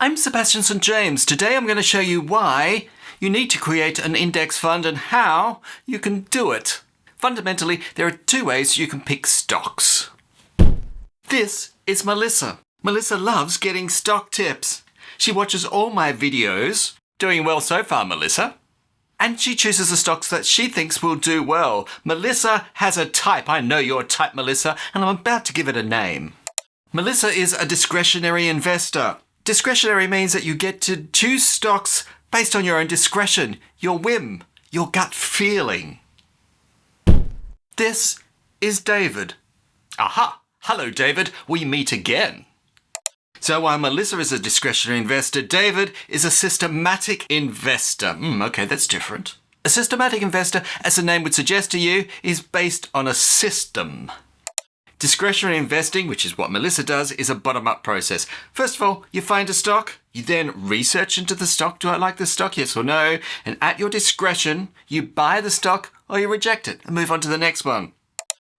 I'm Sebastian St. James. Today I'm going to show you why you need to create an index fund and how you can do it. Fundamentally, there are two ways you can pick stocks. This is Melissa. Melissa loves getting stock tips. She watches all my videos. Doing well so far, Melissa. And she chooses the stocks that she thinks will do well. Melissa has a type. I know your type, Melissa, and I'm about to give it a name. Melissa is a discretionary investor. Discretionary means that you get to choose stocks based on your own discretion, your whim, your gut feeling. This is David. Aha! Hello, David. We meet again. So while Melissa is a discretionary investor, David is a systematic investor. Okay, that's different. A systematic investor, as the name would suggest to you, is based on a system. Discretionary investing, which is what Melissa does, is a bottom-up process. First of all, you find a stock, you then research into the stock. Do I like the stock? Yes or no? And at your discretion, you buy the stock or you reject it and move on to the next one.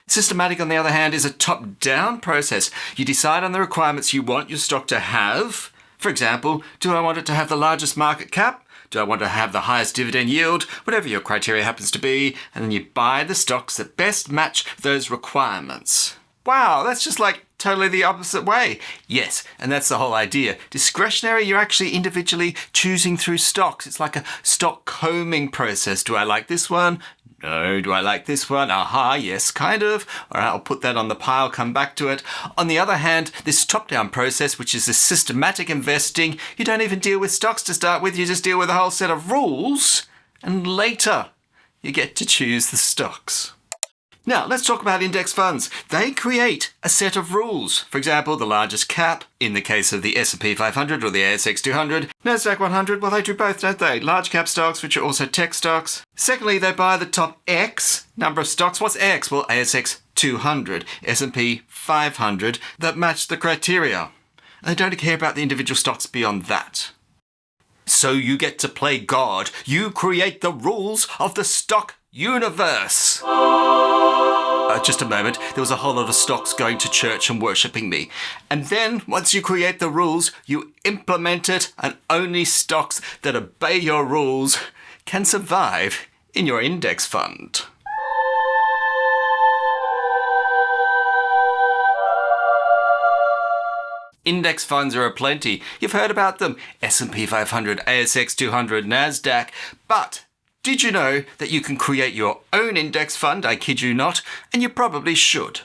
Systematic, on the other hand, is a top-down process. You decide on the requirements you want your stock to have. For example, do I want it to have the largest market cap? Do I want to have the highest dividend yield? Whatever your criteria happens to be. And then you buy the stocks that best match those requirements. Wow, that's just like totally the opposite way. Yes, and that's the whole idea. Discretionary, you're actually individually choosing through stocks. It's like a stock combing process. Do I like this one? No. Do I like this one? Aha, yes, kind of. All right, I'll put that on the pile, come back to it. On the other hand, this top-down process, which is this systematic investing, you don't even deal with stocks to start with. You just deal with a whole set of rules, and later you get to choose the stocks. Now, let's talk about index funds. They create a set of rules. For example, the largest cap, in the case of the S&P 500 or the ASX 200. Nasdaq 100, well, they do both, don't they? Large cap stocks, which are also tech stocks. Secondly, they buy the top X number of stocks. What's X? Well, ASX 200, S&P 500, that match the criteria. They don't care about the individual stocks beyond that. So you get to play God. You create the rules of the stock universe. Just a moment, there was a whole lot of stocks going to church and worshipping me. And then, once you create the rules, you implement it, and only stocks that obey your rules can survive in your index fund. Index funds are aplenty. You've heard about them. S&P 500, ASX 200, Nasdaq. But did you know that you can create your own index fund? I kid you not, and you probably should.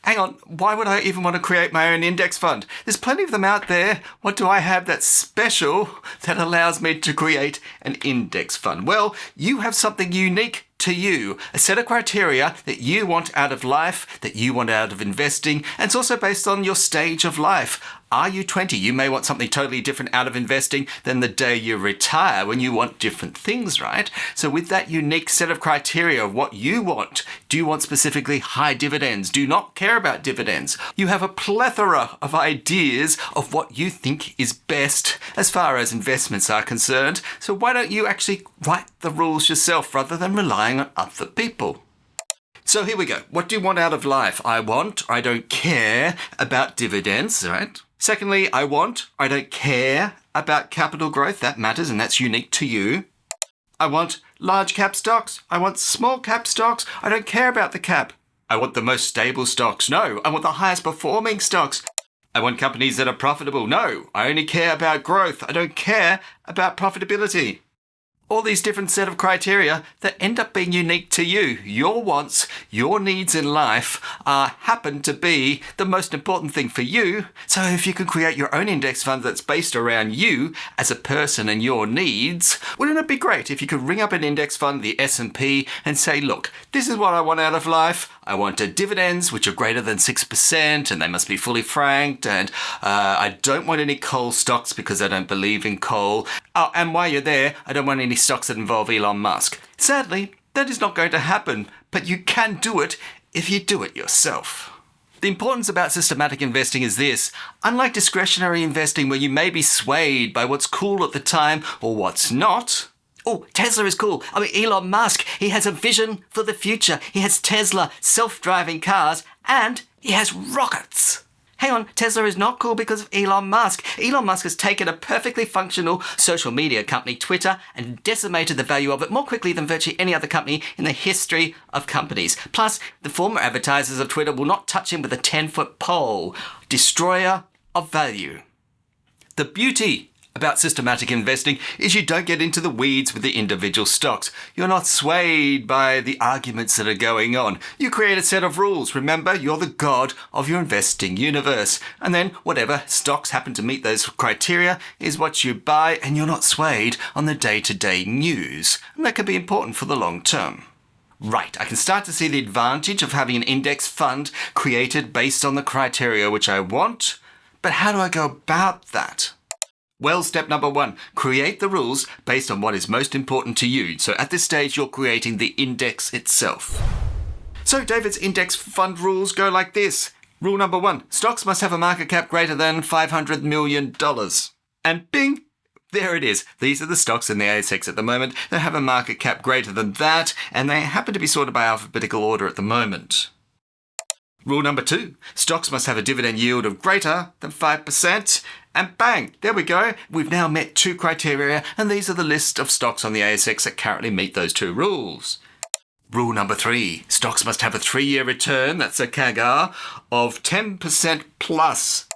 Hang on, why would I even want to create my own index fund? There's plenty of them out there. What do I have that's special that allows me to create an index fund? Well, you have something unique to you, a set of criteria that you want out of life, that you want out of investing, and it's also based on your stage of life. Are you 20? You may want something totally different out of investing than the day you retire, when you want different things, right? So with that unique set of criteria of what you want, do you want specifically high dividends? Do you not care about dividends? You have a plethora of ideas of what you think is best as far as investments are concerned. So why don't you actually write the rules yourself rather than relying on other people? So here we go. What do you want out of life? I don't care about dividends, right? Secondly, I don't care about capital growth. That matters, and that's unique to you. I want large cap stocks. I want small cap stocks. I don't care about the cap. I want the most stable stocks. No, I want the highest performing stocks. I want companies that are profitable. No, I only care about growth. I don't care about profitability. All these different set of criteria that end up being unique to you. Your wants, your needs in life happen to be the most important thing for you. So if you can create your own index fund that's based around you as a person and your needs, wouldn't it be great if you could ring up an index fund, the S&P, and say, look, this is what I want out of life. I want dividends which are greater than 6%, and they must be fully franked, and I don't want any coal stocks because I don't believe in coal. Oh, and while you're there, I don't want any stocks that involve Elon Musk. Sadly, that is not going to happen, but you can do it if you do it yourself. The importance about systematic investing is this. Unlike discretionary investing, where you may be swayed by what's cool at the time or what's not. Oh, Tesla is cool. I mean, Elon Musk, he has a vision for the future. He has Tesla self-driving cars and he has rockets. hang on, Tesla is not cool because of Elon Musk. Elon Musk has taken a perfectly functional social media company, Twitter, and decimated the value of it more quickly than virtually any other company in the history of companies. Plus, the former advertisers of Twitter will not touch him with a 10-foot pole. Destroyer of value. The beauty about systematic investing is you don't get into the weeds with the individual stocks. You're not swayed by the arguments that are going on. You create a set of rules. Remember, you're the god of your investing universe. And then whatever stocks happen to meet those criteria is what you buy, and you're not swayed on the day-to-day news. And that can be important for the long term. Right, I can start to see the advantage of having an index fund created based on the criteria which I want. But how do I go about that? Well, step number 1, create the rules based on what is most important to you. So at this stage, you're creating the index itself. So David's index fund rules go like this. Rule number 1, stocks must have a market cap greater than $500 million. And bing, there it is. These are the stocks in the ASX at the moment that have a market cap greater than that, and they happen to be sorted by alphabetical order at the moment. Rule number 2, stocks must have a dividend yield of greater than 5%. And bang, there we go. We've now met 2 criteria, and these are the list of stocks on the ASX that currently meet those 2 rules. Rule number 3, stocks must have a 3-year return, that's a CAGR, of 10% plus.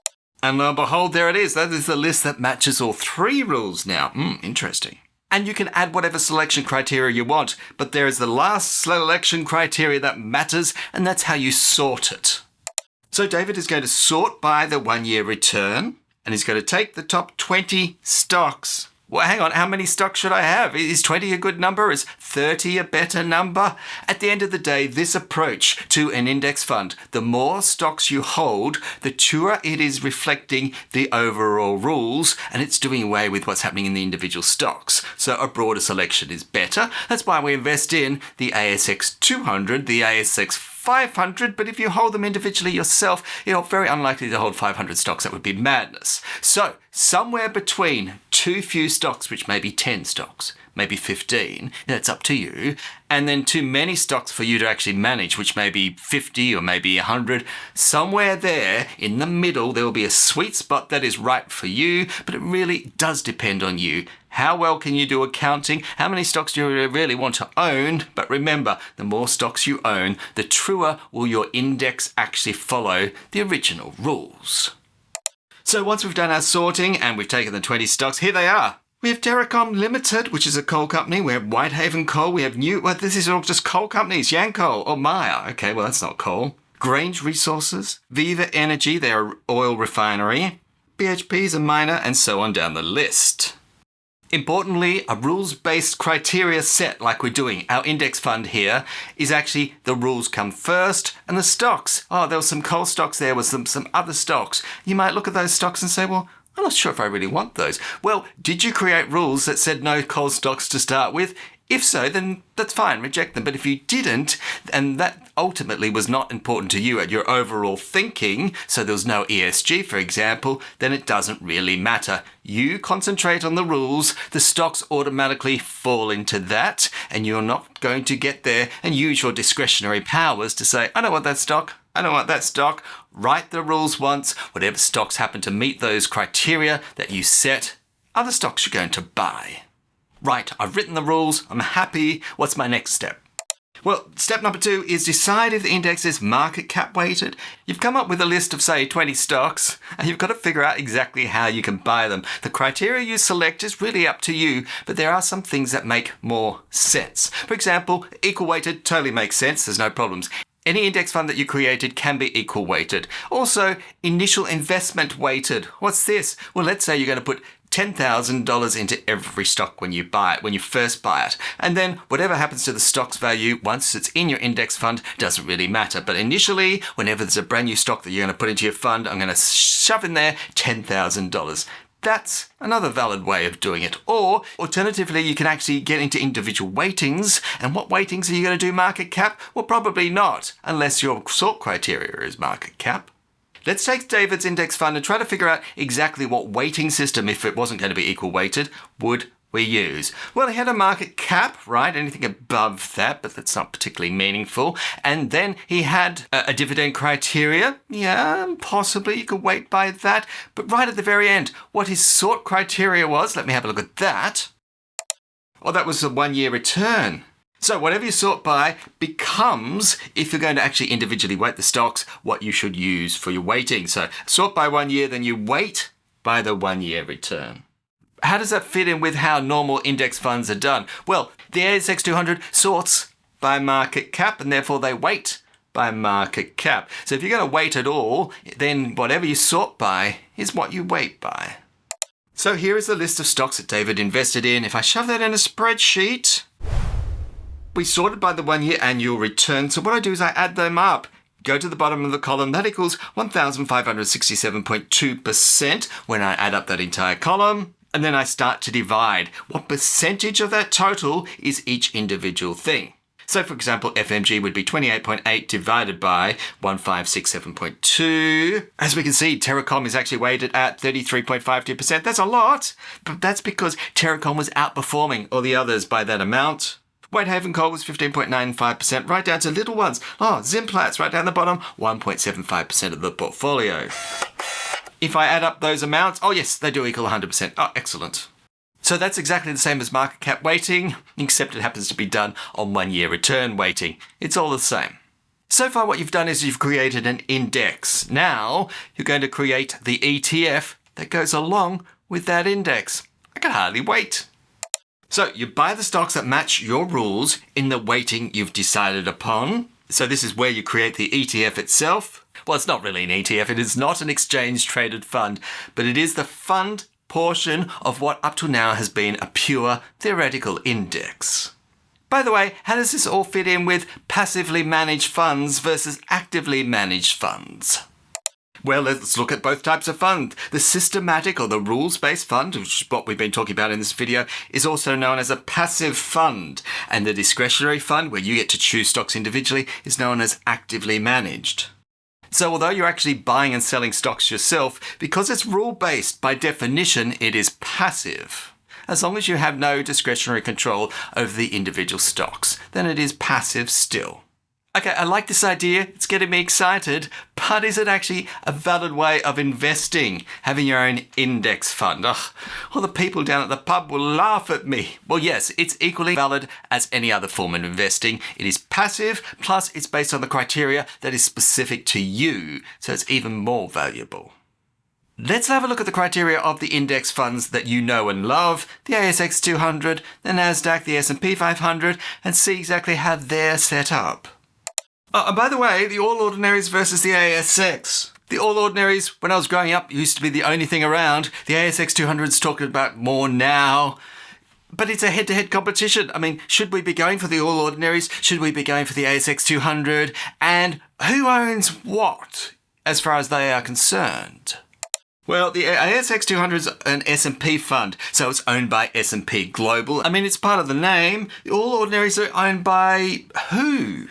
And lo and behold, there it is. That is the list that matches all 3 rules now. Interesting. And you can add whatever selection criteria you want, but there is the last selection criteria that matters, and that's how you sort it. So David is going to sort by the 1-year return, and he's going to take the top 20 stocks. Well, hang on, how many stocks should I have? Is 20 a good number? Is 30 a better number? At the end of the day, this approach to an index fund, the more stocks you hold, the truer it is reflecting the overall rules, and it's doing away with what's happening in the individual stocks. So a broader selection is better. That's why we invest in the ASX 200, the ASX 500, but if you hold them individually yourself, you're very unlikely to hold 500 stocks. That would be madness. So somewhere between too few stocks, which may be 10 stocks, maybe 15, that's up to you, and then too many stocks for you to actually manage, which may be 50 or maybe 100. Somewhere there in the middle, there will be a sweet spot that is right for you, but it really does depend on you. How well can you do accounting? How many stocks do you really want to own? But remember, the more stocks you own, the truer will your index actually follow the original rules. So once we've done our sorting and we've taken the 20 stocks, here they are. We have Terracom Limited, which is a coal company. We have Whitehaven Coal. We have this is all just coal companies. Yancoal or Maya. Okay, well, that's not coal. Grange Resources, Viva Energy, they're an oil refinery. BHP is a miner, and so on down the list. Importantly, a rules-based criteria set like we're doing, our index fund here, is actually the rules come first and the stocks. Oh, there was some coal stocks, there was some other stocks. You might look at those stocks and say, well, I'm not sure if I really want those. Well, did you create rules that said no coal stocks to start with? If so, then that's fine, reject them. But if you didn't, and that ultimately was not important to you at your overall thinking, so there was no ESG, for example, then it doesn't really matter. You concentrate on the rules, the stocks automatically fall into that, and you're not going to get there and use your discretionary powers to say, I don't want that stock, I don't want that stock. Write the rules once, whatever stocks happen to meet those criteria that you set, are the stocks you're going to buy. Right, I've written the rules, I'm happy. What's my next step? Well, step number 2 is decide if the index is market cap weighted. You've come up with a list of, say, 20 stocks, and you've got to figure out exactly how you can buy them. The criteria you select is really up to you, but there are some things that make more sense. For example, equal weighted totally makes sense, there's no problems. Any index fund that you created can be equal weighted. Also, initial investment weighted. What's this? Well, let's say you're going to put $10,000 into every stock when you buy it, when you first buy it. And then whatever happens to the stock's value, once it's in your index fund, doesn't really matter. But initially, whenever there's a brand new stock that you're going to put into your fund, I'm going to shove in there $10,000. That's another valid way of doing it. Or alternatively, you can actually get into individual weightings. And what weightings are you going to do market cap? Well, probably not, unless your sort criteria is market cap. Let's take David's index fund and try to figure out exactly what weighting system, if it wasn't going to be equal weighted, would we use? Well, he had a market cap, right? Anything above that, but that's not particularly meaningful. And then he had a dividend criteria. Yeah, possibly you could weight by that. But right at the very end, what his sort criteria was, let me have a look at that. Well, that was a 1-year return. So whatever you sort by becomes, if you're going to actually individually weight the stocks, what you should use for your weighting. So sort by 1 year, then you weight by the 1-year return. How does that fit in with how normal index funds are done? Well, the ASX 200 sorts by market cap, and therefore they weight by market cap. So if you're going to weight at all, then whatever you sort by is what you weight by. So here is the list of stocks that David invested in. If I shove that in a spreadsheet, we sorted by the 1-year annual return. So what I do is I add them up. Go to the bottom of the column, that equals 1,567.2% when I add up that entire column. And then I start to divide. What percentage of that total is each individual thing? So for example, FMG would be 28.8 divided by 1,567.2. As we can see, Telecom is actually weighted at 33.52%. That's a lot, but that's because Telecom was outperforming all the others by that amount. Whitehaven Coal was 15.95%, right down to little ones. Oh, Zimplat's right down the bottom, 1.75% of the portfolio. If I add up those amounts, oh yes, they do equal 100%. Oh, excellent. So that's exactly the same as market cap weighting, except it happens to be done on 1-year return weighting. It's all the same. So far what you've done is you've created an index. Now you're going to create the ETF that goes along with that index. I can hardly wait. So you buy the stocks that match your rules in the weighting you've decided upon. So this is where you create the ETF itself. Well, it's not really an ETF. It is not an exchange-traded fund, but it is the fund portion of what up to now has been a pure theoretical index. By the way, how does this all fit in with passively managed funds versus actively managed funds? Well, let's look at both types of fund. The systematic or the rules-based fund, which is what we've been talking about in this video, is also known as a passive fund. And the discretionary fund, where you get to choose stocks individually, is known as actively managed. So although you're actually buying and selling stocks yourself, because it's rule-based, by definition, it is passive. As long as you have no discretionary control over the individual stocks, then it is passive still. Okay, I like this idea. It's getting me excited. But is it actually a valid way of investing, having your own index fund? Ugh, all the people down at the pub will laugh at me. Well, yes, it's equally valid as any other form of investing. It is passive, plus it's based on the criteria that is specific to you, so it's even more valuable. Let's have a look at the criteria of the index funds that you know and love, the ASX 200, the NASDAQ, the S&P 500, and see exactly how they're set up. And by the way, the All Ordinaries versus the ASX. The All Ordinaries, when I was growing up, used to be the only thing around. The ASX 200's talking about more now. But it's a head-to-head competition. I mean, should we be going for the All Ordinaries? Should we be going for the ASX 200? And who owns what, as far as they are concerned? Well, the ASX 200 is an S&P fund, so it's owned by S&P Global. I mean, it's part of the name. The All Ordinaries are owned by who?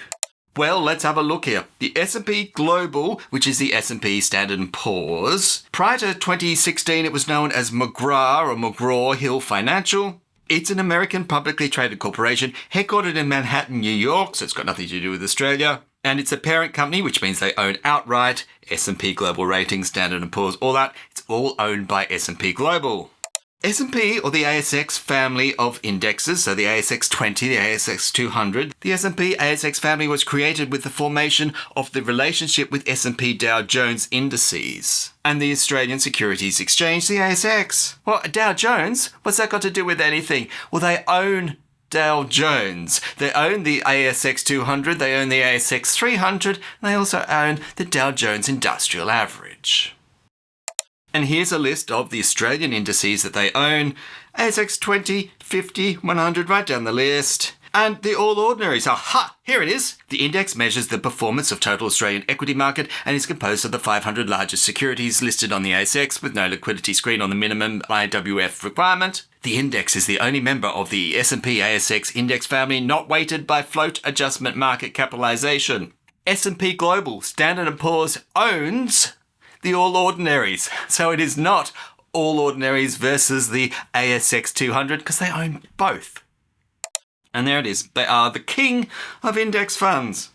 Well, let's have a look here. The S&P Global, which is the S&P Standard & Poor's. Prior to 2016, it was known as McGraw-Hill Financial. It's an American publicly traded corporation headquartered in Manhattan, New York, so it's got nothing to do with Australia. And it's a parent company, which means they own outright S&P Global Ratings, Standard & Poor's, all that. It's all owned by S&P Global. S&P, or the ASX family of indexes, so the ASX 20, the ASX 200, the S&P ASX family was created with the formation of the relationship with S&P Dow Jones indices and the Australian Securities Exchange, the ASX. Well, Dow Jones, what's that got to do with anything? Well, they own Dow Jones. They own the ASX 200, they own the ASX 300, and they also own the Dow Jones Industrial Average. And here's a list of the Australian indices that they own. ASX 20, 50, 100, right down the list. And the All Ordinaries. Aha! Here it is. The index measures the performance of total Australian equity market and is composed of the 500 largest securities listed on the ASX with no liquidity screen on the minimum IWF requirement. The index is the only member of the S&P ASX index family not weighted by float adjustment market capitalisation. S&P Global Standard & Poor's owns the All Ordinaries, so it is not All Ordinaries versus the ASX 200 because they own both. And there it is. They are the king of index funds.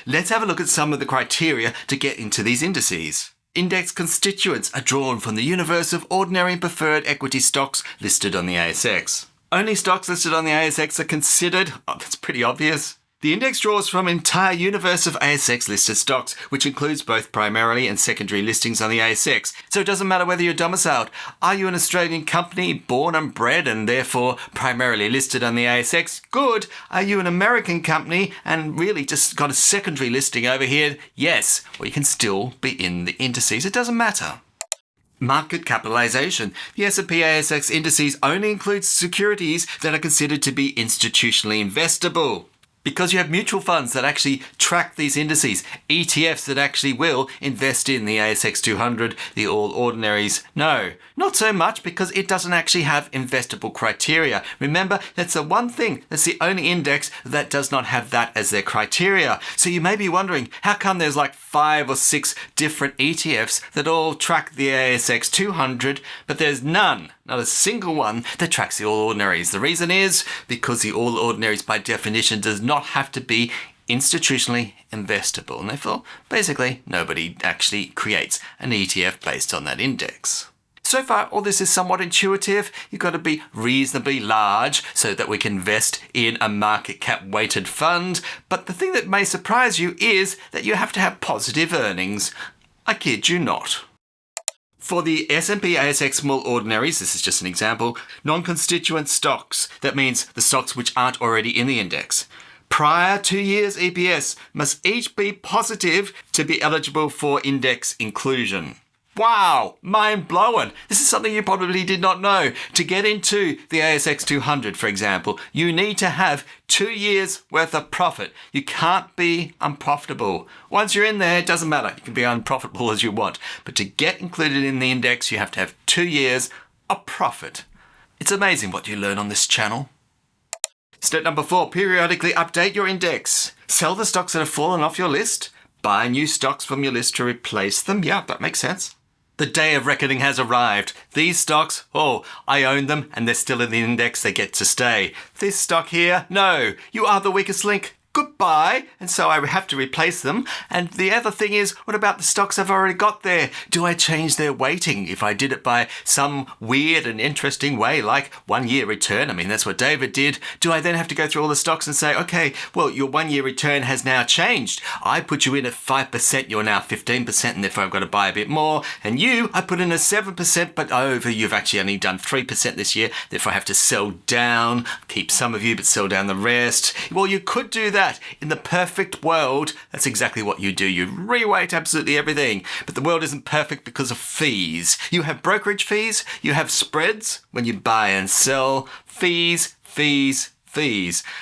Let's have a look at some of the criteria to get into these indices. Index constituents are drawn from the universe of ordinary and preferred equity stocks listed on the ASX. Only stocks listed on the ASX are considered. Oh, that's pretty obvious. The index draws from an entire universe of ASX-listed stocks, which includes both primarily and secondary listings on the ASX. So it doesn't matter whether you're domiciled. Are you an Australian company, born and bred, and therefore primarily listed on the ASX? Good. Are you an American company and really just got a secondary listing over here? Yes. Well, you can still be in the indices. It doesn't matter. Market capitalisation. The S&P ASX indices only include securities that are considered to be institutionally investable. Because you have mutual funds that actually track these indices, ETFs that actually will invest in the ASX 200, the All Ordinaries. No, not so much because it doesn't actually have investable criteria. Remember, that's the one thing, that's the only index that does not have that as their criteria. So you may be wondering, how come there's like 5 or 6 different ETFs that all track the ASX 200, but there's none, not a single one that tracks the All Ordinaries? The reason is because the All Ordinaries by definition does not have to be institutionally investable, and therefore basically nobody actually creates an ETF based on that index. So far all this is somewhat intuitive. You've got to be reasonably large so that we can invest in a market cap weighted fund, but the thing that may surprise you is that you have to have positive earnings. I kid you not. For the S&P ASX Small Ordinaries, this is just an example, non-constituent stocks, that means the stocks which aren't already in the index, prior 2 years EPS must each be positive to be eligible for index inclusion. Wow, mind blowing. This is something you probably did not know. To get into the ASX 200, for example, you need to have 2 years worth of profit. You can't be unprofitable. Once you're in there, it doesn't matter. You can be unprofitable as you want. But to get included in the index, you have to have 2 years of profit. It's amazing what you learn on this channel. Step number 4, periodically update your index. Sell the stocks that have fallen off your list. Buy new stocks from your list to replace them. Yeah, that makes sense. The day of reckoning has arrived. These stocks, oh, I own them and they're still in the index, they get to stay. This stock here, no, you are the weakest link. Goodbye, and so I have to replace them. And the other thing is, what about the stocks I've already got there? Do I change their weighting if I did it by some weird and interesting way, like 1 year return? I mean, that's what David did. Do I then have to go through all the stocks and say, okay, well, your 1 year return has now changed. I put you in at 5%, you're now 15%, and therefore I've got to buy a bit more. And you, I put in at 7%, but you've actually only done 3% this year, therefore I have to sell down, keep some of you, but sell down the rest. Well, you could do that. In the perfect world, that's exactly what you do. You reweight absolutely everything. But the world isn't perfect because of fees. You have brokerage fees, you have spreads when you buy and sell, fees.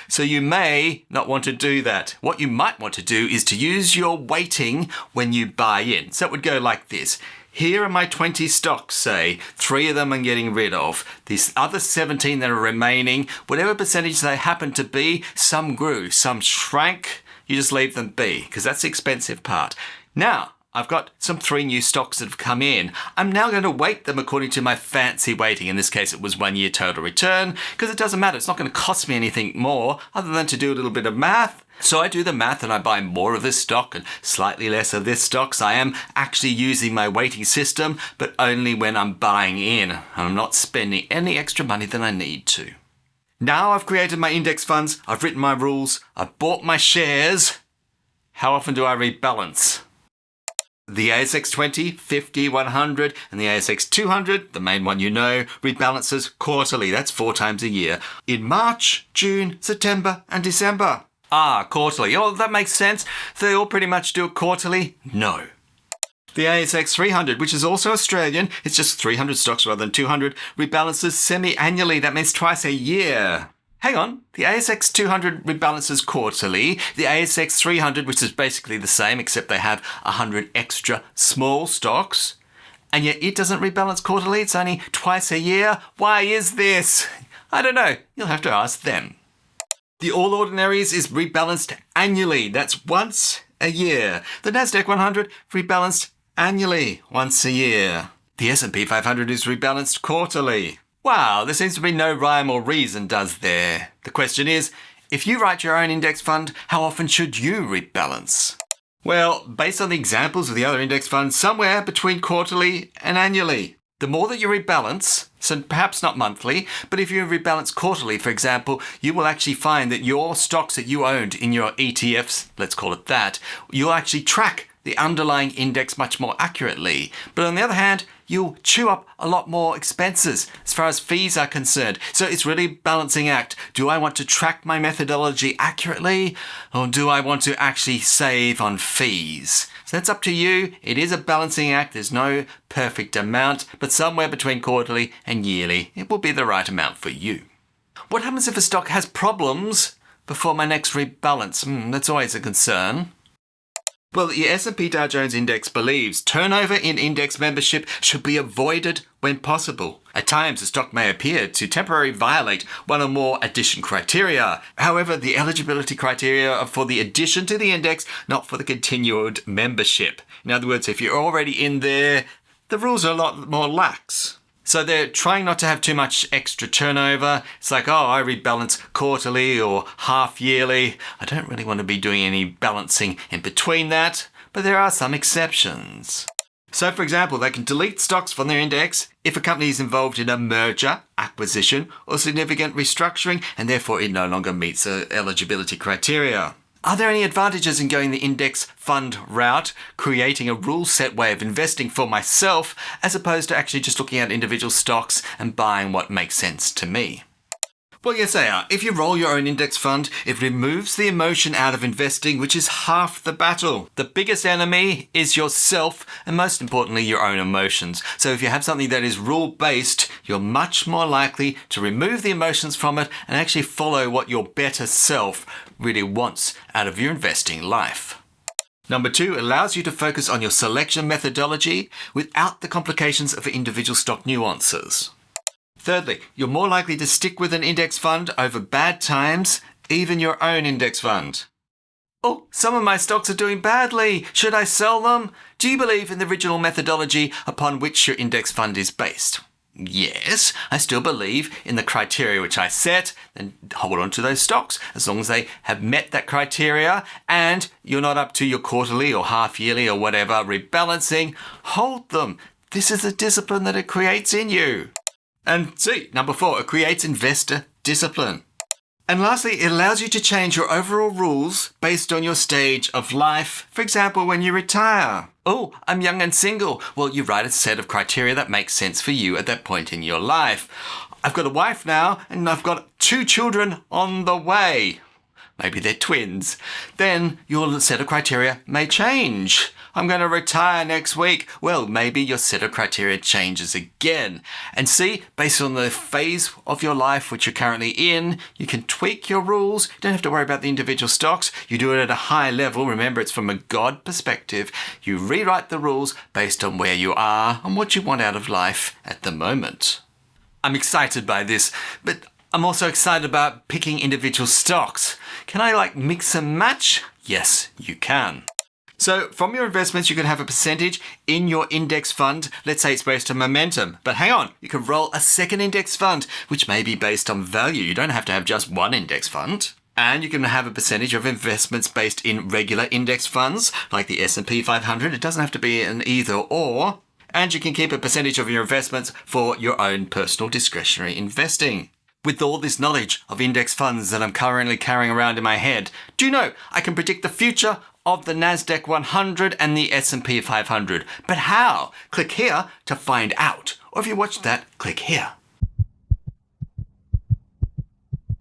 So you may not want to do that. What you might want to do is to use your weighting when you buy in. So it would go like this. Here are my 20 stocks, say. 3 of them I'm getting rid of. These other 17 that are remaining, whatever percentage they happen to be, some grew, some shrank. You just leave them be, because that's the expensive part. Now, I've got some 3 new stocks that have come in. I'm now going to weight them according to my fancy weighting. In this case, it was 1 year total return, because it doesn't matter. It's not going to cost me anything more other than to do a little bit of math. So I do the math and I buy more of this stock and slightly less of this stock. So I am actually using my weighting system, but only when I'm buying in. And I'm not spending any extra money than I need to. Now I've created my index funds, I've written my rules, I've bought my shares. How often do I rebalance? The ASX 20, 50, 100 and the ASX 200, the main one you know, rebalances quarterly. That's 4 times a year. In March, June, September and December. Quarterly. Oh, that makes sense. They all pretty much do it quarterly? No. The ASX 300, which is also Australian, it's just 300 stocks rather than 200, rebalances semi-annually. That means twice a year. Hang on, the ASX 200 rebalances quarterly. The ASX 300, which is basically the same, except they have 100 extra small stocks, and yet it doesn't rebalance quarterly, it's only twice a year. Why is this? I don't know. You'll have to ask them. The All Ordinaries is rebalanced annually. That's once a year. The Nasdaq 100 rebalanced annually, once a year. The S&P 500 is rebalanced quarterly. Wow, there seems to be no rhyme or reason, does there? The question is, if you write your own index fund, how often should you rebalance? Well, based on the examples of the other index funds, somewhere between quarterly and annually. The more that you rebalance, so perhaps not monthly, but if you rebalance quarterly, for example, you will actually find that your stocks that you owned in your ETFs, let's call it that, you'll actually track the underlying index much more accurately. But on the other hand, you'll chew up a lot more expenses as far as fees are concerned. So it's really a balancing act. Do I want to track my methodology accurately, or do I want to actually save on fees? So that's up to you. It is a balancing act. There's no perfect amount, but somewhere between quarterly and yearly, it will be the right amount for you. What happens if a stock has problems before my next rebalance? That's always a concern. Well, the S&P Dow Jones Index believes turnover in index membership should be avoided when possible. At times, the stock may appear to temporarily violate one or more addition criteria. However, the eligibility criteria are for the addition to the index, not for the continued membership. In other words, if you're already in there, the rules are a lot more lax. So they're trying not to have too much extra turnover. It's like, I rebalance quarterly or half yearly. I don't really want to be doing any balancing in between that, but there are some exceptions. So for example, they can delete stocks from their index if a company is involved in a merger, acquisition, or significant restructuring, and therefore it no longer meets the eligibility criteria. Are there any advantages in going the index fund route, creating a rule set way of investing for myself, as opposed to actually just looking at individual stocks and buying what makes sense to me? Well, yes, they are. If you roll your own index fund, it removes the emotion out of investing, which is half the battle. The biggest enemy is yourself, and most importantly, your own emotions. So if you have something that is rule-based, you're much more likely to remove the emotions from it and actually follow what your better self really wants out of your investing life. Number 2, allows you to focus on your selection methodology without the complications of individual stock nuances. Thirdly, you're more likely to stick with an index fund over bad times, even your own index fund. Oh, some of my stocks are doing badly. Should I sell them? Do you believe in the original methodology upon which your index fund is based? Yes, I still believe in the criteria which I set, and hold on to those stocks as long as they have met that criteria and you're not up to your quarterly or half yearly or whatever rebalancing. Hold them. This is the discipline that it creates in you. And C, number 4, it creates investor discipline. And lastly, it allows you to change your overall rules based on your stage of life. For example, when you retire. Oh, I'm young and single. Well, you write a set of criteria that makes sense for you at that point in your life. I've got a wife now, and I've got 2 children on the way. Maybe they're twins. Then your set of criteria may change. I'm going to retire next week. Well, maybe your set of criteria changes again. And see, based on the phase of your life which you're currently in, you can tweak your rules. You don't have to worry about the individual stocks. You do it at a high level. Remember, it's from a God perspective. You rewrite the rules based on where you are and what you want out of life at the moment. I'm excited by this, but I'm also excited about picking individual stocks. Can I mix and match? Yes, you can. So from your investments, you can have a percentage in your index fund. Let's say it's based on momentum. But hang on, you can roll a second index fund, which may be based on value. You don't have to have just one index fund. And you can have a percentage of investments based in regular index funds, like the S&P 500. It doesn't have to be an either or. And you can keep a percentage of your investments for your own personal discretionary investing. With all this knowledge of index funds that I'm currently carrying around in my head, do you know I can predict the future of the NASDAQ 100 and the S&P 500. But how? Click here to find out. Or if you watched that, click here.